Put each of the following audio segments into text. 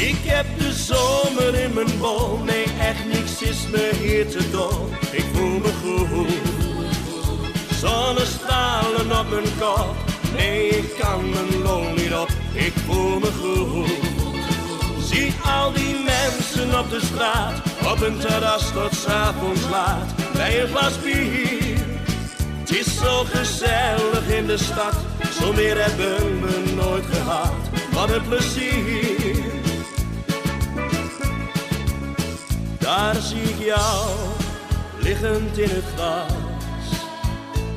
Ik heb de zomer in mijn bol, nee echt niks is me hier te dol. Ik voel me goed, zonnestralen op mijn kop. Nee, ik kan mijn lol niet op, ik voel me goed. Zie al die mensen op de straat, op een terras tot 's avonds laat, bij een glas bier. Het is zo gezellig in de stad, zo meer hebben we nooit gehad. Wat een plezier. Daar zie ik jou, liggend in het gras.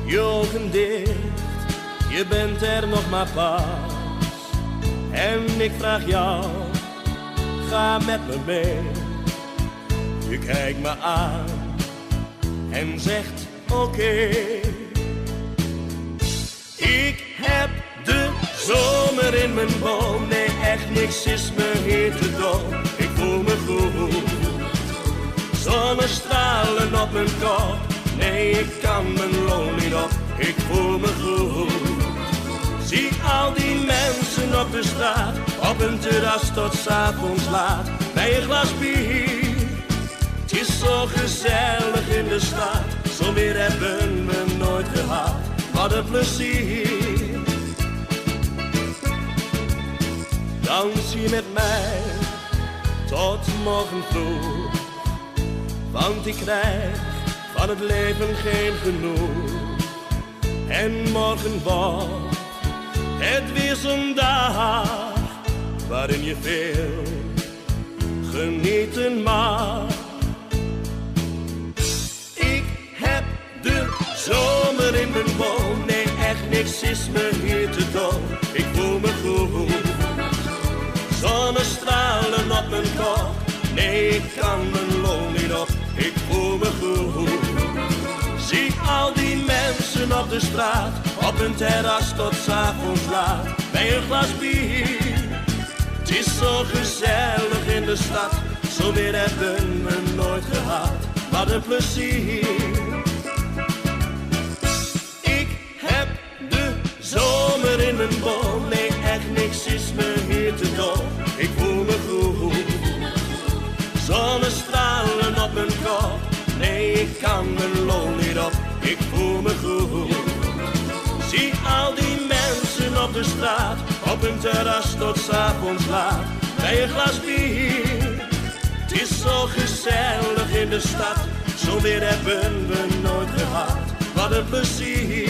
Je ogen dicht, je bent er nog maar pas. En ik vraag jou, ga met me mee. Je kijkt me aan en zegt oké. Ik heb de zomer in mijn bol, nee echt niks is me hier te dol. Ik voel me goed, zonnestralen op mijn kop. Nee, ik kan mijn lol niet op, ik voel me goed. Zie al die mensen op de straat, op een terras tot 's avonds laat, bij een glas bier. Het is zo gezellig in de stad, zo weer hebben we nooit gehad. Wat een plezier. Dans je met mij tot morgen vroeg, want ik krijg van het leven geen genoeg. En morgen wordt het weer zo'n dag, waarin je veel genieten mag. Ik heb de zomer in mijn bol, nee echt niks is me hier te dol. Ik voel me goed, zonnestralen op mijn kop. Nee, ik kan mijn lol niet op, ik voel me goed. Zie al die mensen op de straat, op een terras tot 's avonds laat, bij een glas bier. Het is zo gezellig in de stad, zo weer hebben we nooit gehad. Wat een plezier. Ik heb de zomer in mijn bol, nee echt niks is me hier te dol. Ik voel me goed, zonnestralen op mijn kop. Nee, ik kan mijn lol niet op, ik voel me goed. Zie al die mensen op de straat, op een terras tot 's avonds laat, bij een glas bier. Het is zo gezellig in de stad, zo weer hebben we nooit gehad. Wat een plezier.